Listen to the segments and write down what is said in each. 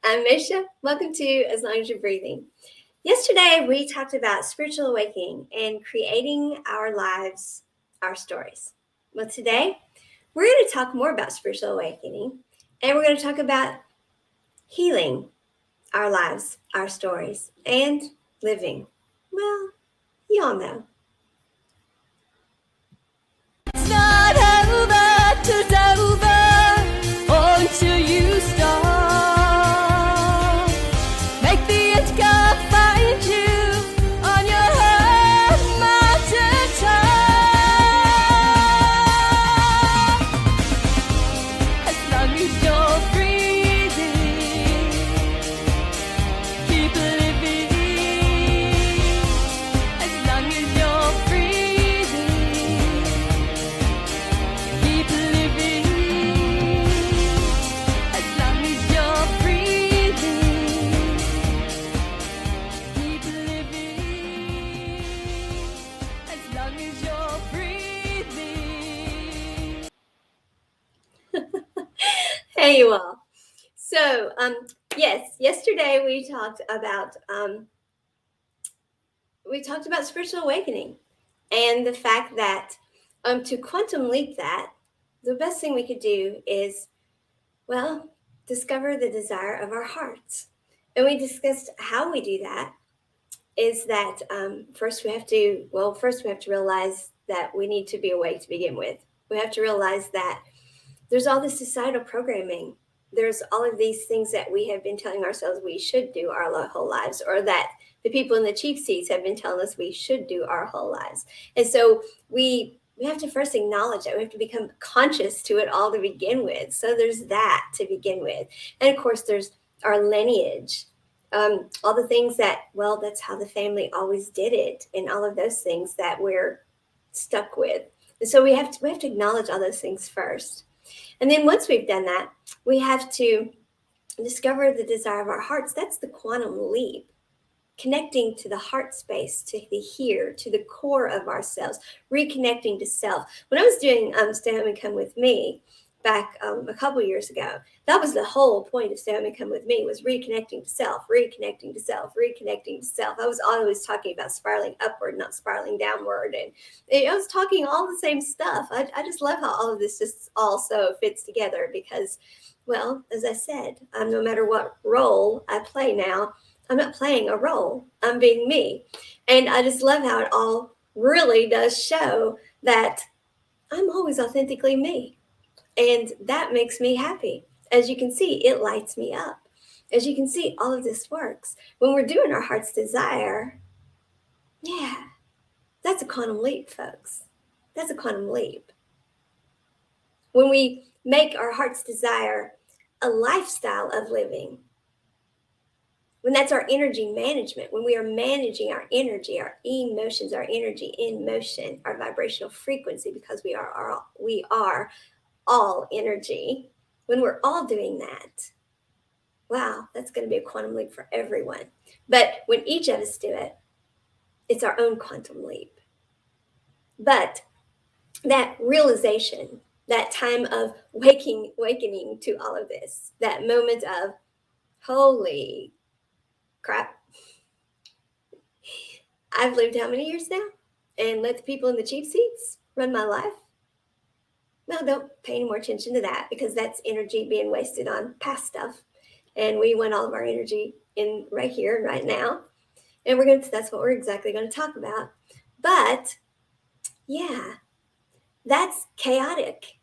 I'm Maysha. Welcome to As Long as You're Breathing. Yesterday, we talked about spiritual awakening and creating our lives, our stories. Well, today, we're going to talk more about spiritual awakening, and we're going to talk about healing our lives, our stories, and living. Well, you all know. It's not over till it's over until you start. Make the end come find you on your own mountain top. As long as you're breathing, keep living. As long as you're breathing, keep living. As long as you're breathing, keep living. As long as you're breathing. Hey, you all. So, yes, yesterday we talked about spiritual awakening and the fact that to quantum leap that, the best thing we could do is, well, discover the desire of our hearts. And we discussed how we do that is that first we have to realize that we need to be awake to begin with. We have to realize that there's all this societal programming. There's all of these things that we have been telling ourselves we should do our whole lives, or that the people in the cheap seats have been telling us we should do our whole lives. And so we have to first acknowledge that. We have to become conscious to it all to begin with. So there's that to begin with. And of course, there's our lineage, all the things that, well, that's how the family always did it, and all of those things that we're stuck with. And so we have to acknowledge all those things first. And then once we've done that, we have to discover the desire of our hearts. That's the quantum leap, connecting to the heart space, to the here, to the core of ourselves, reconnecting to self. When I was doing Stay Home and Come With Me back a couple years ago, that was the whole point of Stay Home and Come With Me, was reconnecting to self, reconnecting to self, reconnecting to self. I was always talking about spiraling upward, not spiraling downward. And I was talking all the same stuff. I just love how all of this just also fits together because, well, as I said, no matter what role I play now, I'm not playing a role. I'm being me. And I just love how it all really does show that I'm always authentically me. And that makes me happy. As you can see, it lights me up. As you can see, all of this works. When we're doing our heart's desire, yeah, that's a quantum leap, folks. That's a quantum leap. When we make our heart's desire a lifestyle of living, when that's our energy management, when we are managing our energy, our emotions, our energy in motion, our vibrational frequency, because we are all energy. When we're all doing that, wow, that's going to be a quantum leap for everyone. But when each of us do it, it's our own quantum leap. But that realization, that time of awakening to all of this, that moment of, holy crap, I've lived how many years now and let the people in the cheap seats run my life? No, don't pay any more attention to that, because that's energy being wasted on past stuff. And we want all of our energy in right here and right now. And that's what we're exactly going to talk about. But yeah, that's chaotic.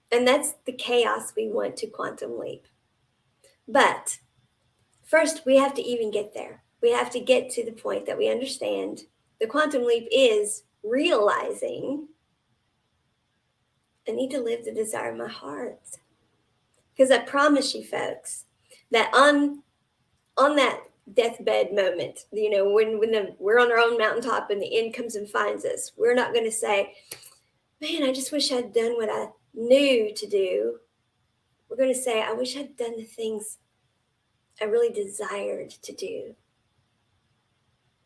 And that's the chaos we want to quantum leap. But first, we have to even get there. We have to get to the point that we understand the quantum leap is realizing I need to live the desire of my heart. Because I promise you, folks, that on that deathbed moment, when we're on our own mountaintop and the end comes and finds us, we're not going to say, man, I just wish I'd done what I knew to do. We're going to say, I wish I'd done the things I really desired to do.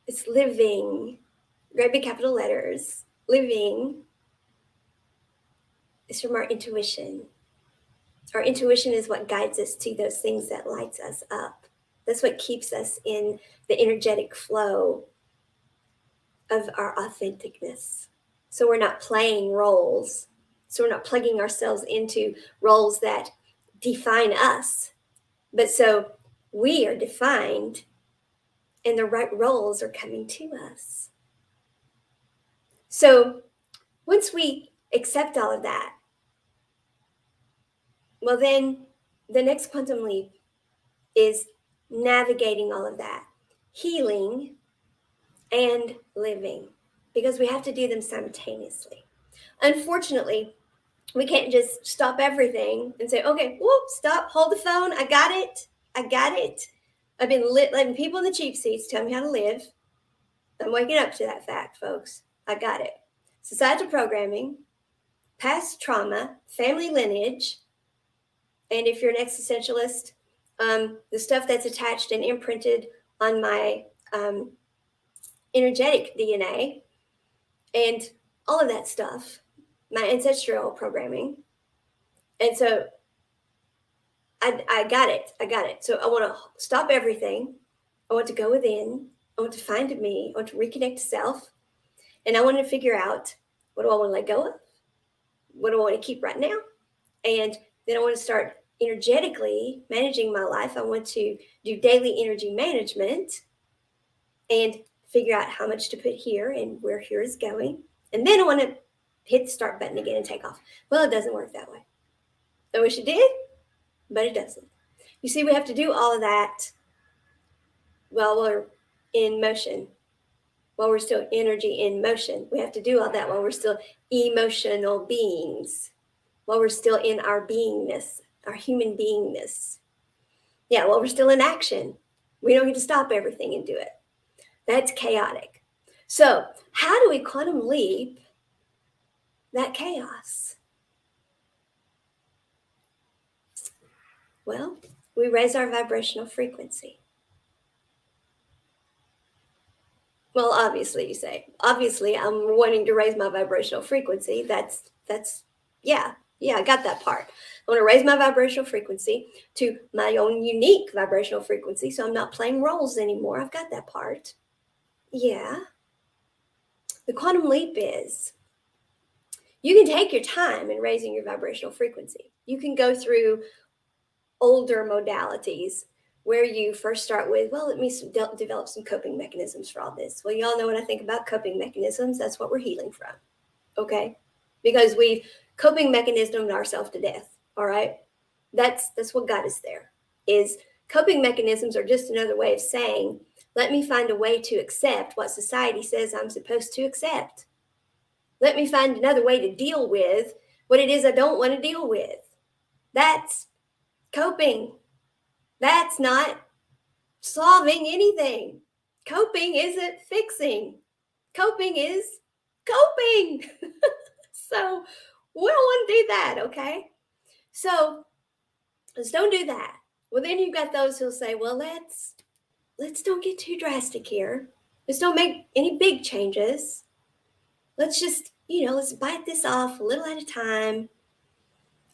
It's living, great big capital letters, living is from our intuition. Our intuition is what guides us to those things that lights us up. That's what keeps us in the energetic flow of our authenticness. So we're not playing roles. So we're not plugging ourselves into roles that define us. But so we are defined and the right roles are coming to us. So once we accept all of that, well, then the next quantum leap is navigating all of that, healing and living, because we have to do them simultaneously. Unfortunately, we can't just stop everything and say, okay, whoop, stop, hold the phone. I got it. I got it. I've been letting people in the cheap seats tell me how to live. I'm waking up to that fact, folks. I got it. Societal programming, past trauma, family lineage, and if you're an existentialist, the stuff that's attached and imprinted on my energetic DNA, and all of that stuff, my ancestral programming. And so I got it. I got it. So I want to stop everything. I want to go within. I want to find me. I want to reconnect to self. And I want to figure out, what do I want to let go of? What do I want to keep right now? And then I want to start energetically managing my life. I want to do daily energy management and figure out how much to put here and where here is going. And then I want to hit the start button again and take off. Well, it doesn't work that way. I wish it did, but it doesn't. You see, we have to do all of that while we're in motion, while we're still energy in motion. We have to do all that while we're still emotional beings, while we're still in our beingness, our human beingness. Yeah, while we're still in action. We don't get to stop everything and do it. That's chaotic. So, how do we quantum leap that chaos? Well, we raise our vibrational frequency. Well, obviously, you say, obviously, I'm wanting to raise my vibrational frequency. That's yeah, I got that part. I want to raise my vibrational frequency to my own unique vibrational frequency, so I'm not playing roles anymore. I've got that part. Yeah. The quantum leap is, you can take your time in raising your vibrational frequency. You can go through older modalities where you first start with, well, let me develop some coping mechanisms for all this. Well, y'all know what I think about coping mechanisms. That's what we're healing from, okay? Because we've coping mechanismed ourselves to death, all right? That's what got us there, is coping mechanisms are just another way of saying, let me find a way to accept what society says I'm supposed to accept. Let me find another way to deal with what it is I don't want to deal with. That's coping. That's not solving anything. Coping isn't fixing. Coping is coping. So we don't want to do that, okay? So let's don't do that. Well, then you've got those who'll say, well, let's don't get too drastic here. Let's don't make any big changes. Let's just, let's bite this off a little at a time.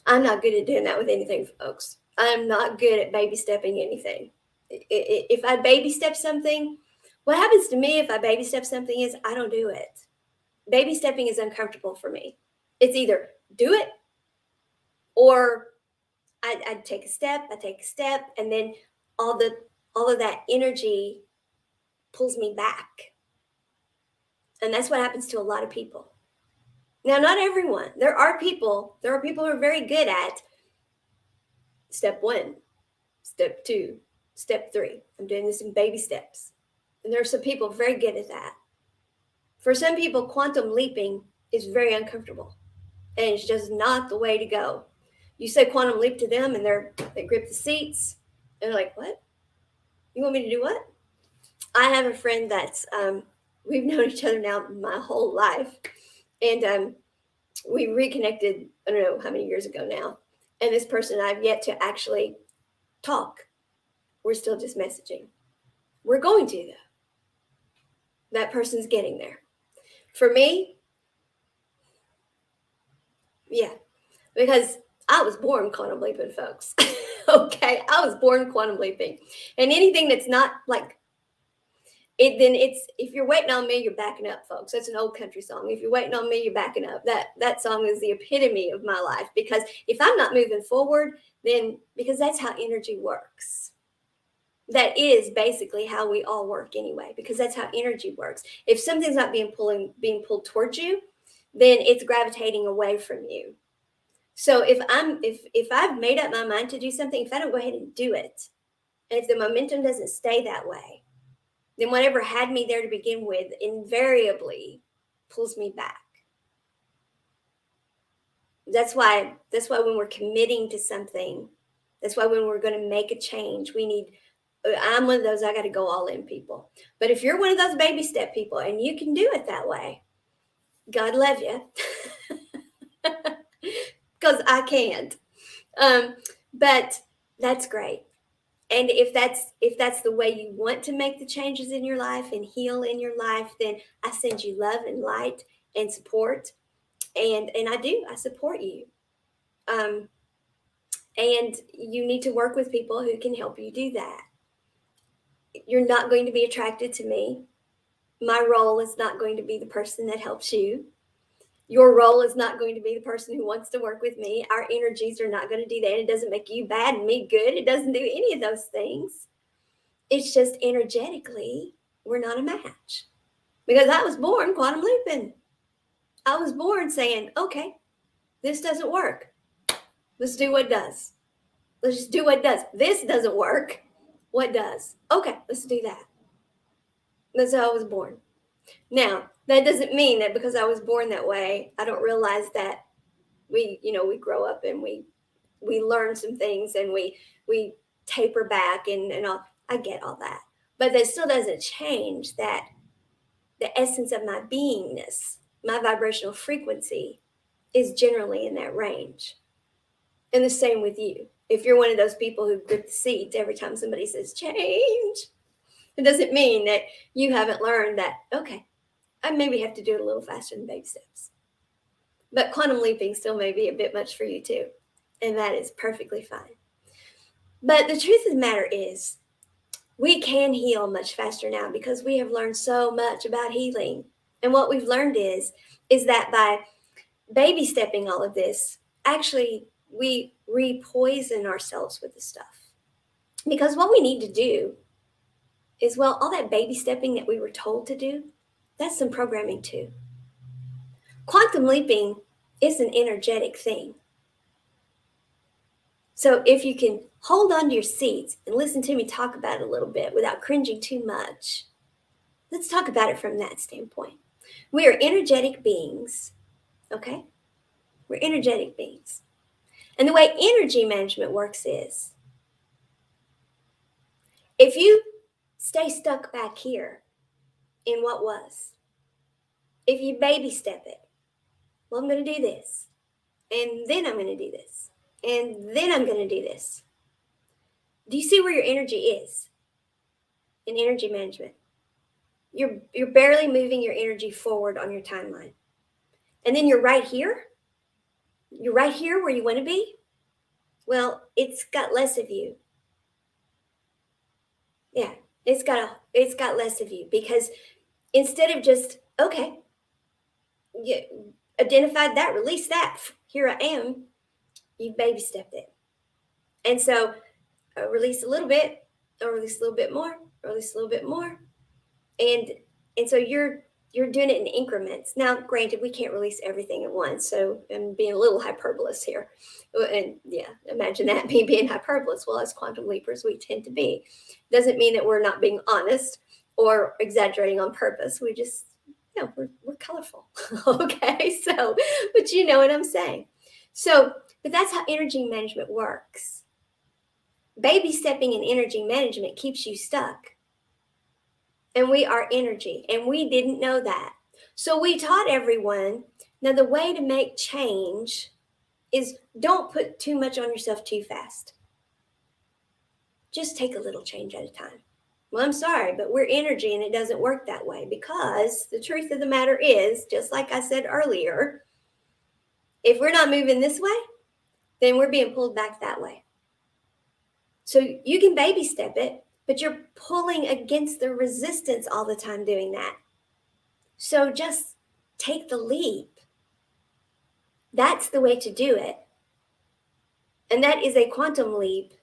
I'm not good at doing that with anything, folks. I'm not good at baby stepping anything. If I baby step something, what happens to me if I baby step something is I don't do it. Baby stepping is uncomfortable for me. It's either do it or I take a step, and then all of that energy pulls me back. And that's what happens to a lot of people. Now, not everyone. There are people who are very good at step 1, step 2, step 3. I'm doing this in baby steps. And there are some people very good at that. For some people, quantum leaping is very uncomfortable. And it's just not the way to go. You say quantum leap to them and they grip the seats. And they're like, what? You want me to do what? I have a friend that's, we've known each other now my whole life. And we reconnected, I don't know how many years ago now. And this person I've yet to actually talk. We're still just messaging. We're going to, though. That person's getting there. For me, yeah, because I was born quantum leaping, folks. Okay, I was born quantum leaping. And anything that's not like it, then it's, if you're waiting on me, you're backing up, folks. That's an old country song. If you're waiting on me, you're backing up. That song is the epitome of my life, because if I'm not moving forward, then because that's how energy works. That is basically how we all work anyway, because that's how energy works. If something's not being pulled towards you, then it's gravitating away from you. So if I've made up my mind to do something, if I don't go ahead and do it, and if the momentum doesn't stay that way, then whatever had me there to begin with invariably pulls me back. That's why when we're committing to something, that's why when we're going to make a change, we need, I'm one of those, I got to go all in people. But if you're one of those baby step people and you can do it that way, God love you. Because I can't. But that's great. And if that's the way you want to make the changes in your life and heal in your life, then I send you love and light and support. And I support you. And you need to work with people who can help you do that. You're not going to be attracted to me. My role is not going to be the person that helps you. Your role is not going to be the person who wants to work with me. Our energies are not going to do that. It doesn't make you bad and me good. It doesn't do any of those things. It's just energetically, we're not a match. Because I was born quantum leaping. I was born saying, okay, this doesn't work. Let's do what does. Let's just do what does. This doesn't work. What does? Okay, let's do that. That's how I was born. Now, that doesn't mean that because I was born that way, I don't realize that we grow up and we learn some things and we taper back and all. I get all that. But that still doesn't change that the essence of my beingness, my vibrational frequency is generally in that range. And the same with you. If you're one of those people who grip the seats every time somebody says change, it doesn't mean that you haven't learned that, okay, I maybe have to do it a little faster than baby steps. But quantum leaping still may be a bit much for you too. And that is perfectly fine. But the truth of the matter is, we can heal much faster now because we have learned so much about healing. And what we've learned is that by baby stepping all of this, actually we re-poison ourselves with the stuff. Because what we need to do is, well, all that baby stepping that we were told to do, that's some programming too. Quantum leaping is an energetic thing. So if you can hold on to your seats and listen to me talk about it a little bit without cringing too much, let's talk about it from that standpoint. We are energetic beings, okay? We're energetic beings. And the way energy management works is, if you stay stuck back here in what was, if you baby step it, well, I'm going to do this, and then I'm going to do this, and then I'm going to do this. Do you see where your energy is in energy management? You're barely moving your energy forward on your timeline. And then you're right here. You're right here where you want to be. Well, it's got less of you. Yeah, it's got less of you, because instead of just, okay, you identified that, release that, here I am, you baby stepped it. And so release a little bit, or release a little bit more, or release a little bit more. And so you're doing it in increments. Now, granted, we can't release everything at once, so I'm being a little hyperbolous here. And yeah, imagine that, me being hyperbolous. Well, as quantum leapers, we tend to be. Doesn't mean that we're not being honest or exaggerating on purpose. We just, we're colorful. Okay, so, but you know what I'm saying. So, but that's how energy management works. Baby stepping in energy management keeps you stuck. And we are energy, and we didn't know that. So we taught everyone, now the way to make change is don't put too much on yourself too fast. Just take a little change at a time. Well, I'm sorry, but we're energy, and it doesn't work that way, because the truth of the matter is, just like I said earlier, if we're not moving this way, then we're being pulled back that way. So you can baby step it, but you're pulling against the resistance all the time doing that. So just take the leap. That's the way to do it. And that is a quantum leap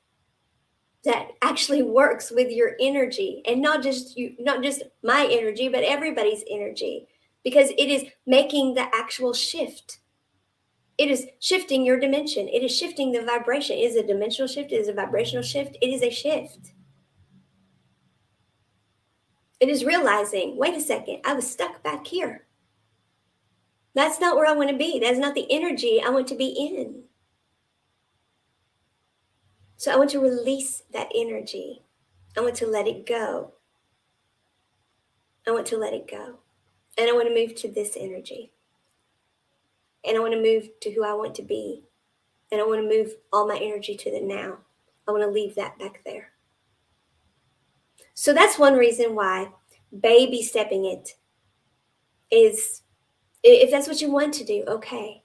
that actually works with your energy, and not just my energy, but everybody's energy, because it is making the actual shift. It is shifting your dimension. It is shifting the vibration. It is a dimensional shift. It is a vibrational shift. It is a shift. It is realizing, wait a second, I was stuck back here. That's not where I want to be. That's not the energy I want to be in. So I want to release that energy. I want to let it go. I want to let it go. And I want to move to this energy. And I want to move to who I want to be. And I want to move all my energy to the now. I want to leave that back there. So that's one reason why baby stepping it is, if that's what you want to do, okay.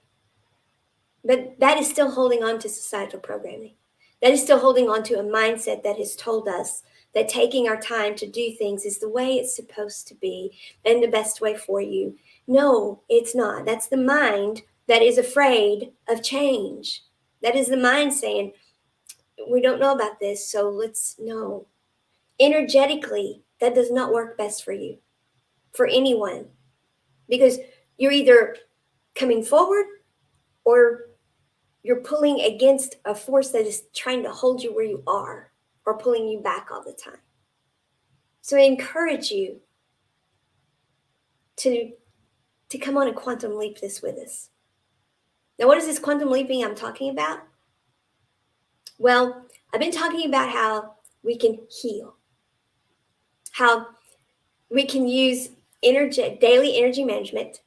But that is still holding on to societal programming. That is still holding on to a mindset that has told us that taking our time to do things is the way it's supposed to be and the best way for you. No, it's not. That's the mind that is afraid of change. That is the mind saying, we don't know about this, so let's know. Energetically, that does not work best for you, for anyone, because you're either coming forward or you're pulling against a force that is trying to hold you where you are or pulling you back all the time. So I encourage you to come on a quantum leap this with us. Now, what is this quantum leaping I'm talking about? Well, I've been talking about how we can heal, how we can use daily energy management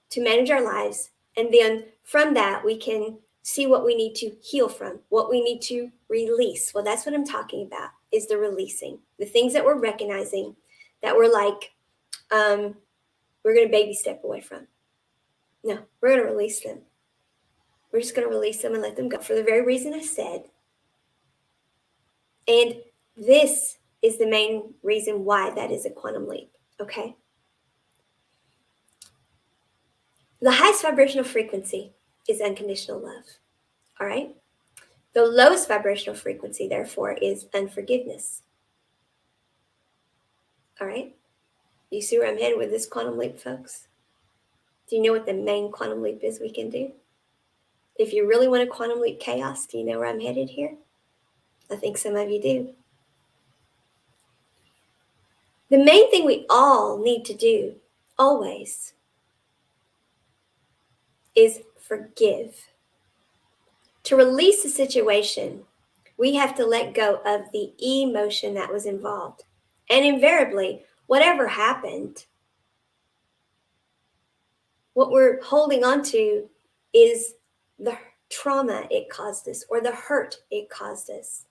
to manage our lives. And then from that, we can see what we need to heal from, what we need to release. Well, that's what I'm talking about, is the releasing. The things that we're recognizing that we're like, we're going to baby step away from. No, we're going to release them. We're just going to release them and let them go for the very reason I said. And this is the main reason why that is a quantum leap, okay? The highest vibrational frequency is unconditional love, all right? The lowest vibrational frequency, therefore, is unforgiveness, all right? You see where I'm headed with this quantum leap, folks? Do you know what the main quantum leap is we can do? If you really want a quantum leap chaos, do you know where I'm headed here? I think some of you do. The main thing we all need to do, always, is forgive. To release the situation, we have to let go of the emotion that was involved. And invariably, whatever happened, what we're holding on to is the trauma it caused us or the hurt it caused us.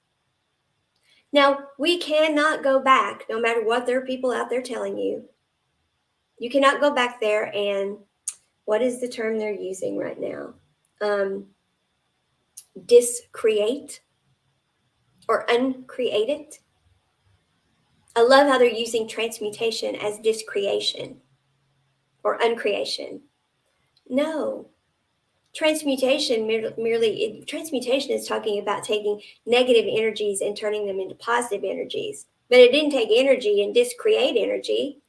Now, we cannot go back, no matter what there are people out there telling you. You cannot go back there and, what is the term they're using right now? Discreate or uncreate it. I love how they're using transmutation as discreation or uncreation. No. Transmutation transmutation is talking about taking negative energies and turning them into positive energies. But it didn't take energy and discreate energy.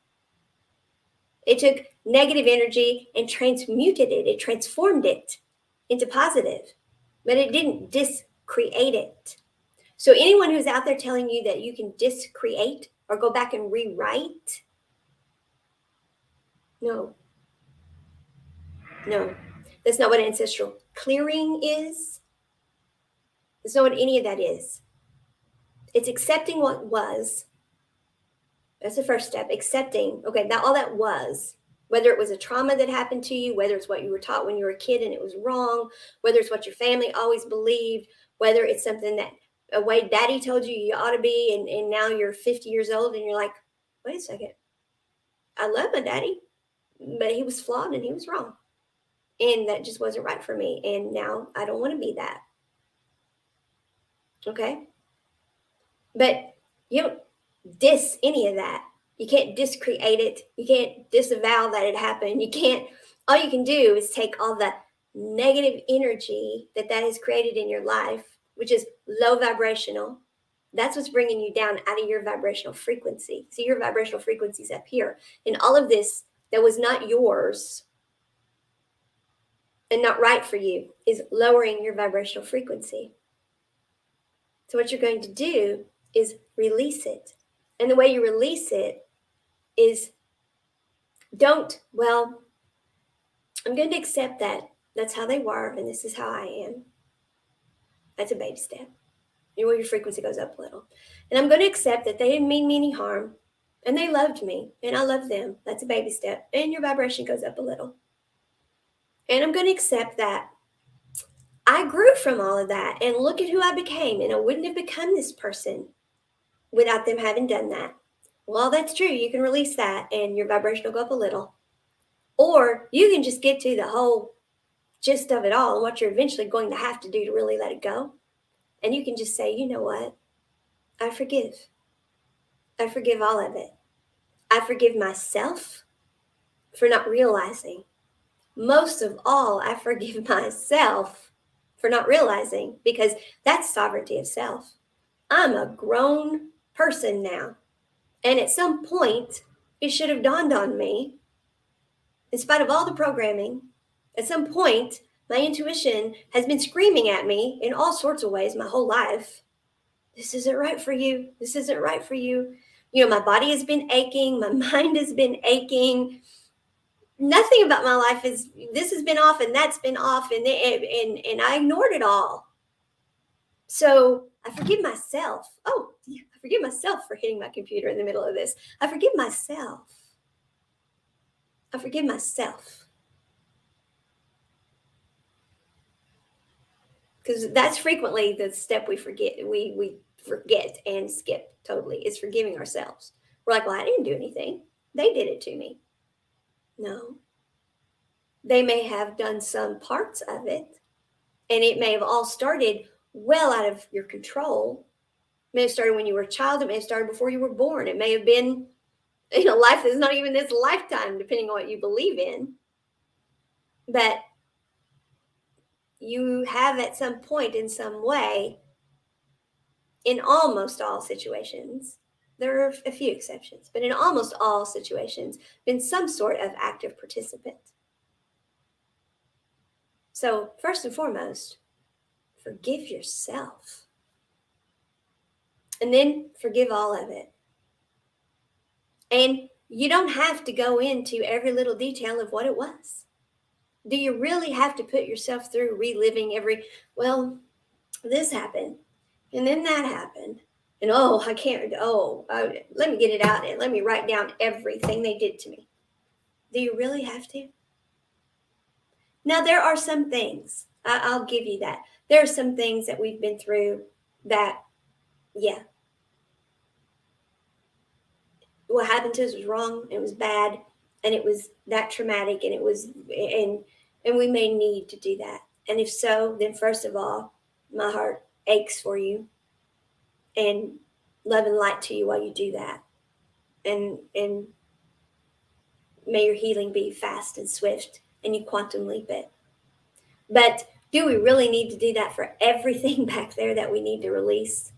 It took negative energy and transmuted it. It transformed it into positive. But it didn't discreate it. So anyone who's out there telling you that you can discreate or go back and rewrite, no. That's not what ancestral clearing is. That's not what any of that is. It's accepting what was. That's the first step. Accepting, okay, now all that was, whether it was a trauma that happened to you, whether it's what you were taught when you were a kid and it was wrong, whether it's what your family always believed, whether it's something that a way daddy told you you ought to be, and now you're 50 years old and you're like, wait a second, I love my daddy, but he was flawed and he was wrong. And that just wasn't right for me. And now I don't want to be that. Okay? But you don't diss any of that. You can't discreate it. You can't disavow that it happened. You can't, all you can do is take all the negative energy that has created in your life, which is low vibrational. That's what's bringing you down out of your vibrational frequency. So your vibrational frequency is up here. And all of this that was not yours and not right for you is lowering your vibrational frequency. So what you're going to do is release it. And the way you release it is well, I'm going to accept that that's how they were and this is how I am. That's a baby step. Your frequency goes up a little. And I'm going to accept that they didn't mean me any harm and they loved me and I love them. That's a baby step. And your vibration goes up a little. And I'm going to accept that I grew from all of that and look at who I became. And I wouldn't have become this person without them having done that. Well, that's true. You can release that and your vibration will go up a little. Or you can just get to the whole gist of it all and what you're eventually going to have to do to really let it go. And you can just say, you know what? I forgive. I forgive all of it. I forgive myself for not realizing. Most of all, I forgive myself for not realizing because that's sovereignty of self. I'm a grown person now. And at some point, it should have dawned on me, in spite of all the programming, at some point, my intuition has been screaming at me in all sorts of ways my whole life. This isn't right for you. This isn't right for you. You know, my body has been aching. My mind has been aching. Nothing about my life this has been off and that's been off. And I ignored it all. So I forgive myself. Oh, I forgive myself for hitting my computer in the middle of this. I forgive myself. I forgive myself. Because that's frequently the step we forget. We forget and skip totally is forgiving ourselves. We're like, well, I didn't do anything. They did it to me. No. They may have done some parts of it, and it may have all started well out of your control. It may have started when you were a child. It may have started before you were born. It may have been in a life that's not even this lifetime, depending on what you believe in. But you have at some point in some way, in almost all situations, there are a few exceptions, but in almost all situations, been some sort of active participant. So, first and foremost, forgive yourself. And then forgive all of it. And you don't have to go into every little detail of what it was. Do you really have to put yourself through reliving well, this happened, and then that happened, and I can't, let me get it out and let me write down everything they did to me. Do you really have to? Now, there are some things, I'll give you that. There are some things that we've been through that, yeah, what happened to us was wrong, it was bad, and it was that traumatic, and and we may need to do that. And if so, then first of all, my heart aches for you and love and light to you while you do that. And may your healing be fast and swift and you quantum leap it. But do we really need to do that for everything back there that we need to release?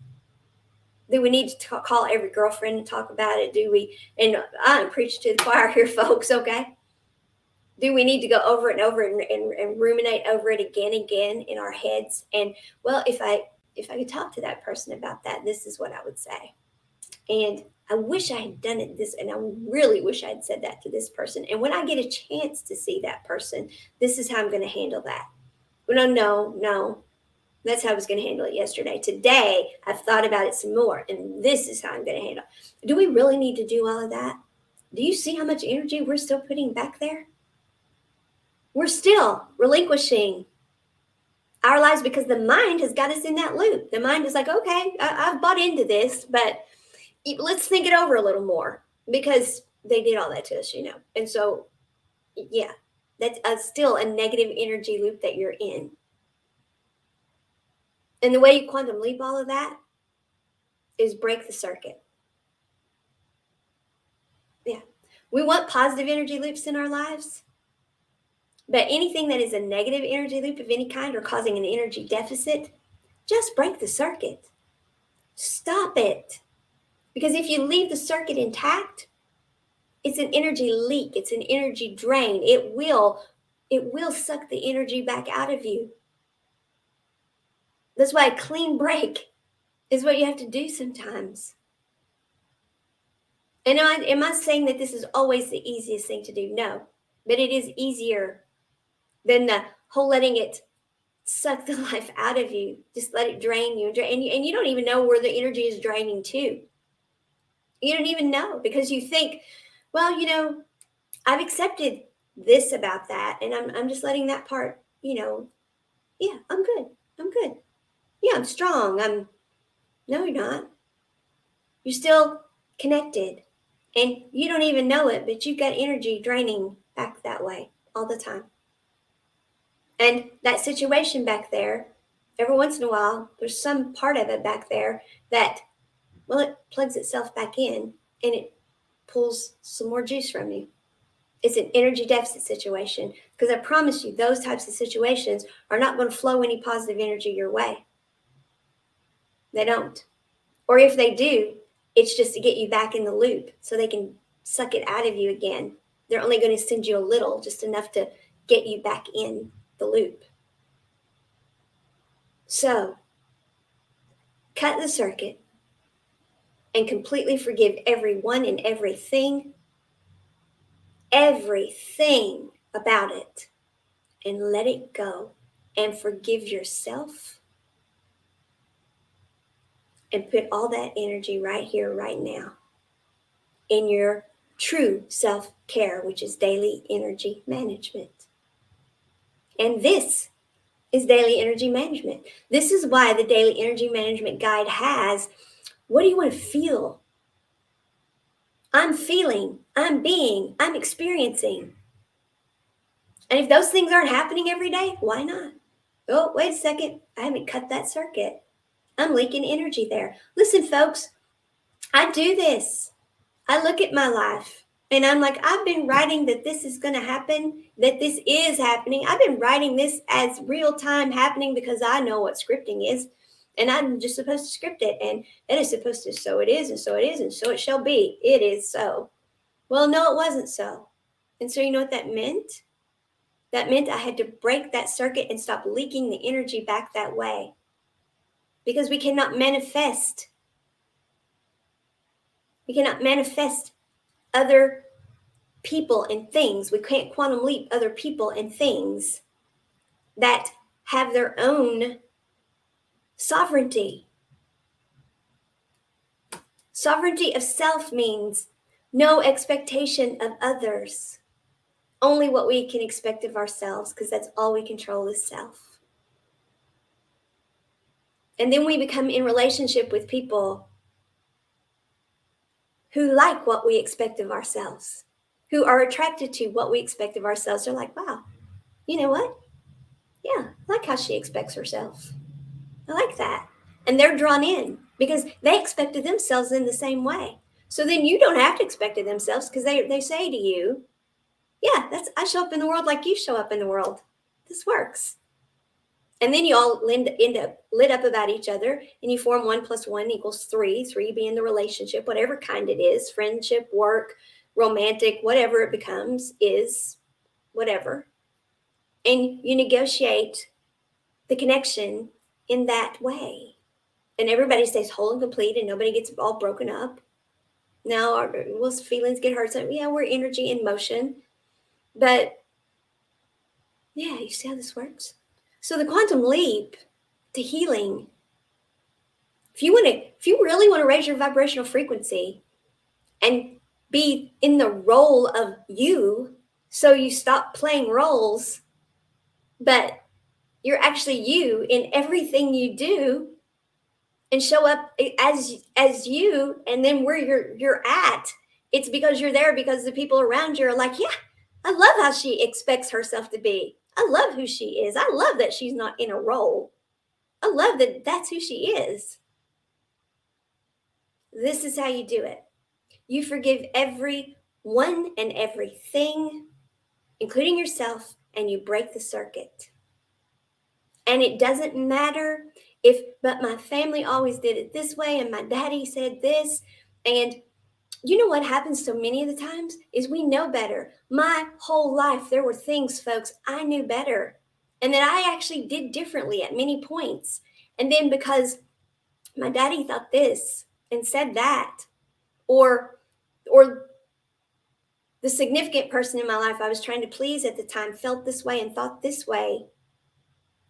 Do we need to call every girlfriend and talk about it? Do we? And I'm preaching to the choir here, folks, okay? Do we need to go over it and over it and ruminate over it again and again in our heads? And, well, if I could talk to that person about that, this is what I would say. And I wish I had done it and I really wish I had said that to this person. And when I get a chance to see that person, this is how I'm going to handle that. Well, no. That's how I was going to handle it yesterday. Today, I've thought about it some more, and this is how I'm going to handle it. Do we really need to do all of that? Do you see how much energy we're still putting back there? We're still relinquishing our lives because the mind has got us in that loop. The mind is like, okay, I've bought into this, but let's think it over a little more because they did all that to us, And so, yeah, that's still a negative energy loop that you're in. And the way you quantum leap all of that is break the circuit. Yeah. We want positive energy loops in our lives, but anything that is a negative energy loop of any kind or causing an energy deficit, just break the circuit. Stop it. Because if you leave the circuit intact, it's an energy leak, it's an energy drain. It will suck the energy back out of you. That's why a clean break is what you have to do sometimes. And am I saying that this is always the easiest thing to do? No, but it is easier than the whole letting it suck the life out of you. Just let it drain you and you don't even know where the energy is draining to. You don't even know because you think, well, I've accepted this about that, and I'm just letting that part, yeah, I'm good. Yeah, I'm strong. No, you're not. You're still connected, and you don't even know it, but you've got energy draining back that way all the time. And that situation back there, every once in a while, there's some part of it back there that, well, it plugs itself back in and it pulls some more juice from you. It's an energy deficit situation because I promise you, those types of situations are not going to flow any positive energy your way. They don't. Or if they do, it's just to get you back in the loop so they can suck it out of you again. They're only going to send you a little, just enough to get you back in the loop. So, cut the circuit and completely forgive everyone and everything about it, and let it go, and forgive yourself, and put all that energy right here, right now, in your true self-care, which is daily energy management. And this is daily energy management. This is why the daily energy management guide has, what do you want to feel? I'm feeling, I'm being, I'm experiencing. And if those things aren't happening every day, why not? Oh, wait a second. I haven't cut that circuit. I'm leaking energy there. Listen, folks, I do this. I look at my life and I'm like, I've been writing that this is going to happen, that this is happening. I've been writing this as real time happening because I know what scripting is. And I'm just supposed to script it. And that is supposed to, so it is, and so it is, and so it shall be. It is so. Well, no, it wasn't so. And so you know what that meant? That meant I had to break that circuit and stop leaking the energy back that way. Because we cannot manifest. We cannot manifest other people and things. We can't quantum leap other people and things that have their own sovereignty. Sovereignty of self means no expectation of others. Only what we can expect of ourselves, because that's all we control is self. And then we become in relationship with people who like what we expect of ourselves, who are attracted to what we expect of ourselves. They're like, wow, you know what? Yeah, I like how she expects herself. I like that. And they're drawn in because they expected themselves in the same way. So then you don't have to expect of themselves because they say to you, yeah, I show up in the world like you show up in the world. This works. And then you all end up lit up about each other and you form 1 + 1 = 3, 3 being the relationship, whatever kind it is, friendship, work, romantic, whatever it becomes is whatever. And you negotiate the connection in that way. And everybody stays whole and complete and nobody gets all broken up. Now, will feelings get hurt? So, yeah, we're energy in motion. But, yeah, you see how this works? So the quantum leap to healing, if you really want to raise your vibrational frequency and be in the role of you, so you stop playing roles, but you're actually you in everything you do and show up as you, and then where you're at, it's because you're there because the people around you are like, yeah, I love how she expects herself to be. I love who she is. I love that she's not in a role. I love that that's who she is. This is how you do it. You forgive everyone and everything, including yourself, and you break the circuit. And it doesn't matter but my family always did it this way, and my daddy said this. And you know what happens so many of the times is we know better. My whole life, there were things, folks, I knew better, and that I actually did differently at many points. And then because my daddy thought this and said that, or the significant person in my life I was trying to please at the time felt this way and thought this way,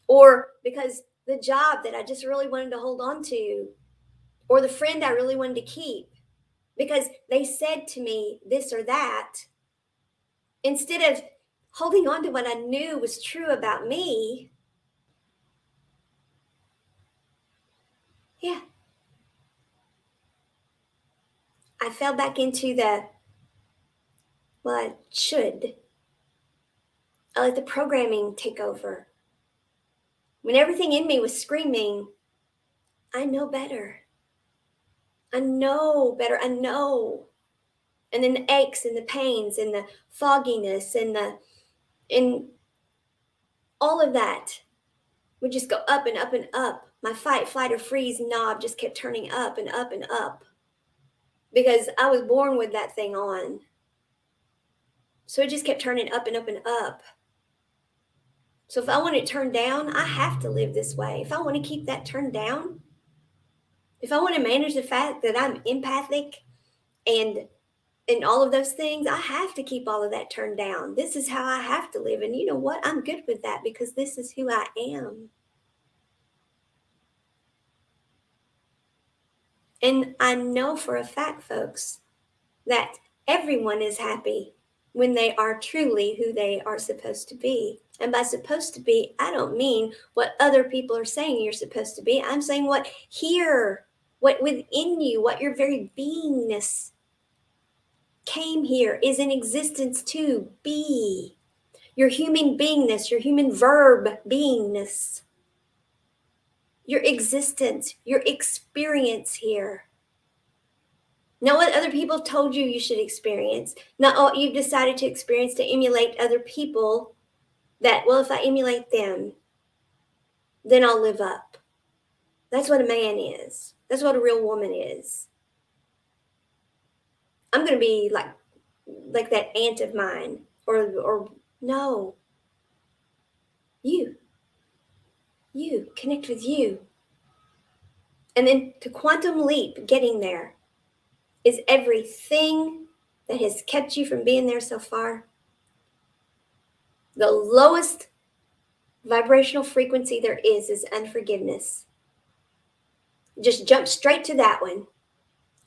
or because the job that I just really wanted to hold on to, or the friend I really wanted to keep, because they said to me this or that, instead of holding on to what I knew was true about me, yeah, I fell back into well, I should. I let the programming take over. When everything in me was screaming, I know better. I know better. I know. And then the aches and the pains and the fogginess and all of that would just go up and up and up. My fight, flight, or freeze knob just kept turning up and up and up because I was born with that thing on. So it just kept turning up and up and up. So if I want it turned down, I have to live this way. If I want to keep that turned down, if I want to manage the fact that I'm empathic and all of those things, I have to keep all of that turned down. This is how I have to live. And you know what? I'm good with that because this is who I am. And I know for a fact, folks, that everyone is happy when they are truly who they are supposed to be. And by supposed to be, I don't mean what other people are saying you're supposed to be. I'm saying what here, what within you, what your very beingness came here, is in existence to be. Your human beingness, your human verb beingness, your existence, your experience here. Not what other people told you should experience, not what you've decided to experience to emulate other people, that, well, if I emulate them, then I'll live up. That's what a man is. That's what a real woman is. I'm going to be like that aunt of mine, or no. You connect with you. And then to quantum leap, getting there is everything that has kept you from being there so far. The lowest vibrational frequency there is unforgiveness. Just jump straight to that one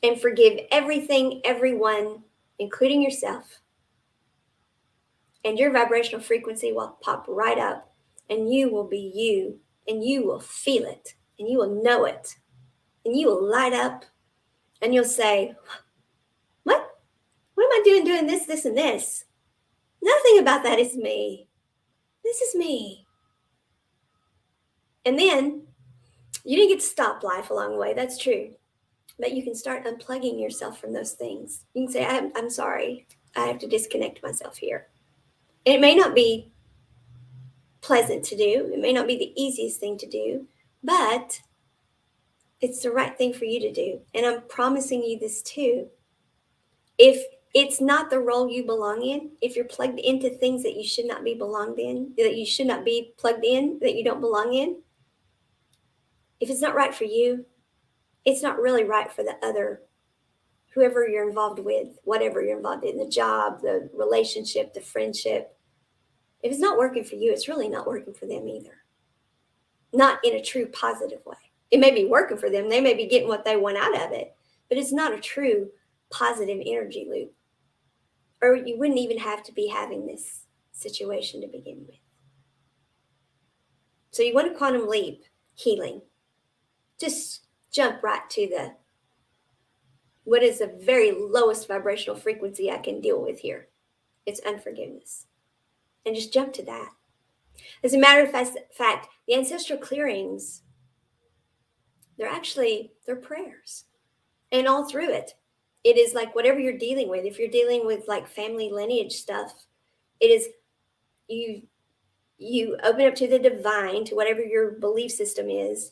and forgive everything, everyone, including yourself. And your vibrational frequency will pop right up, and you will be you, and you will feel it, and you will know it, and you will light up, and you'll say, what? What am I doing this, and this? Nothing about that is me. This is me. And then you didn't get to stop life along the way. That's true. But you can start unplugging yourself from those things. You can say, I'm sorry. I have to disconnect myself here. And it may not be pleasant to do. It may not be the easiest thing to do, but it's the right thing for you to do. And I'm promising you this too. If it's not the role you belong in, if you're plugged into things that you should not be belonged in, that you should not be plugged in, that you don't belong in, if it's not right for you, it's not really right for the other, whoever you're involved with, whatever you're involved in, the job, the relationship, the friendship. If it's not working for you, it's really not working for them either. Not in a true positive way. It may be working for them. They may be getting what they want out of it, but it's not a true positive energy loop. Or you wouldn't even have to be having this situation to begin with. So you want a quantum leap healing. Just jump right to what is the very lowest vibrational frequency I can deal with here. It's unforgiveness. And just jump to that. As a matter of fact, the ancestral clearings They're prayers. And all through it, it is like whatever you're dealing with. If you're dealing with like family lineage stuff, it is you open up to the divine, to whatever your belief system is,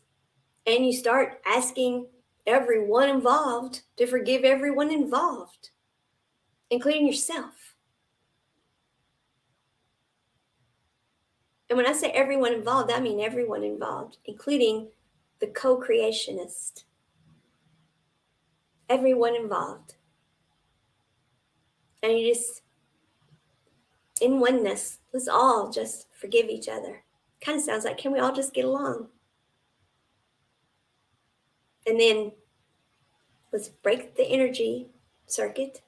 and you start asking everyone involved to forgive everyone involved, including yourself. And when I say everyone involved, I mean everyone involved, including the co-creationist. Everyone involved. And you just, in oneness, let's all just forgive each other. Kind of sounds like, can we all just get along? And then let's break the energy circuit.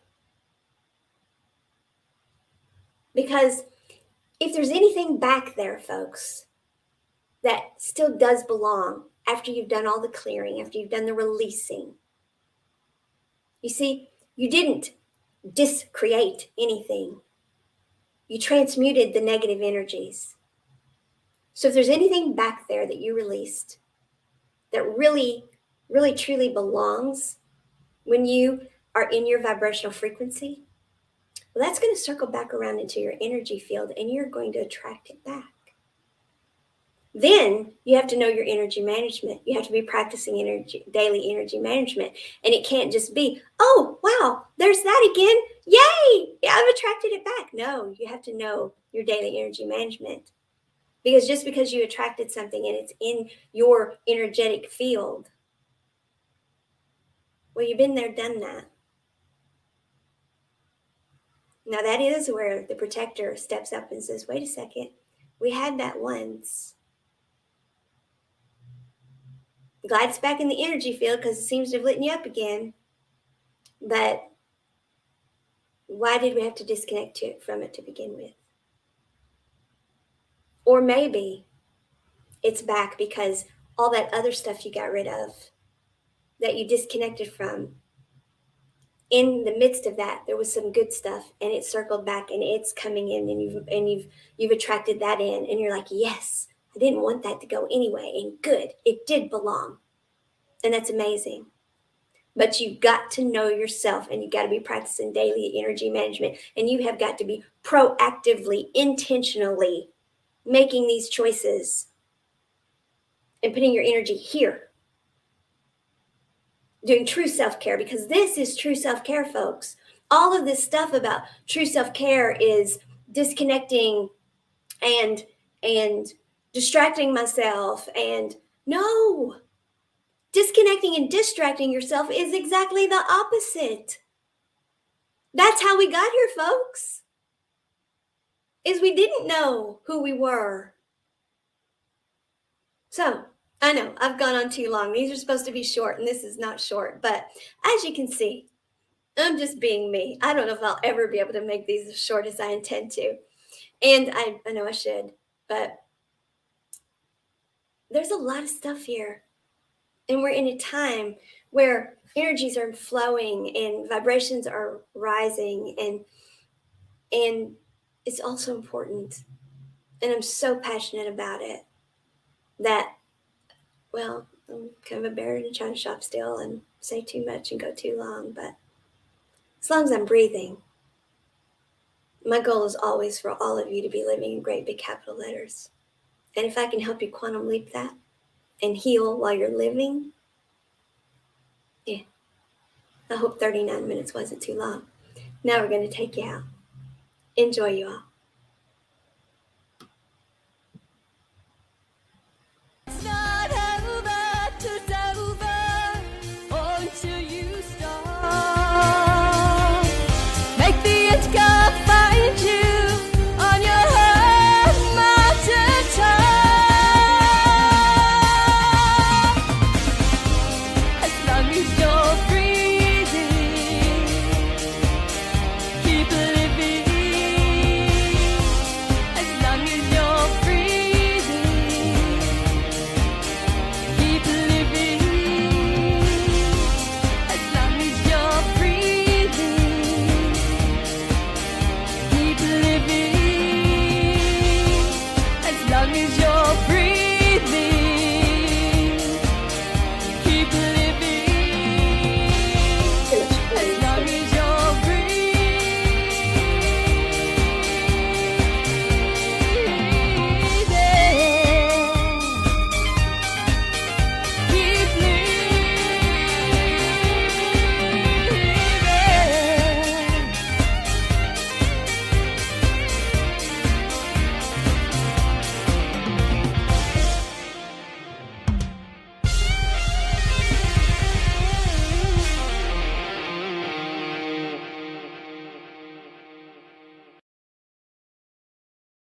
Because if there's anything back there, folks, that still does belong after you've done all the clearing, after you've done the releasing, you see, you didn't discreate anything. You transmuted the negative energies. So if there's anything back there that you released that really, really, truly belongs when you are in your vibrational frequency, well, that's going to circle back around into your energy field and you're going to attract it back. Then you have to know your energy management. You have to be practicing daily energy management. And it can't just be, oh, wow, there's that again. Yay, yeah, I've attracted it back. No, you have to know your daily energy management. Because just because you attracted something and it's in your energetic field, well, you've been there, done that. Now that is where the protector steps up and says, wait a second, we had that once. Glides back in the energy field because it seems to have lit you up again. But why did we have to disconnect from it to begin with? Or maybe it's back because all that other stuff you got rid of, that you disconnected from, in the midst of that, there was some good stuff and it circled back and it's coming in and you've attracted that in and you're like, yes, I didn't want that to go anyway. And good, it did belong. And that's amazing. But you've got to know yourself and you've got to be practicing daily energy management. And you have got to be proactively, intentionally making these choices and putting your energy here. Doing true self-care, because this is true self-care, folks. All of this stuff about true self-care is disconnecting and distracting myself. And no, disconnecting and distracting yourself is exactly the opposite. That's how we got here, folks, is we didn't know who we were. So I know I've gone on too long. These are supposed to be short and this is not short, but as you can see, I'm just being me. I don't know if I'll ever be able to make these as short as I intend to. And I know I should, but there's a lot of stuff here. And we're in a time where energies are flowing and vibrations are rising, and it's also important. And I'm so passionate about it that, well, I'm kind of a bear in a china shop still and say too much and go too long, but as long as I'm breathing, my goal is always for all of you to be living in great big capital letters. And if I can help you quantum leap that and heal while you're living, yeah, I hope 39 minutes wasn't too long. Now we're going to take you out. Enjoy, you all.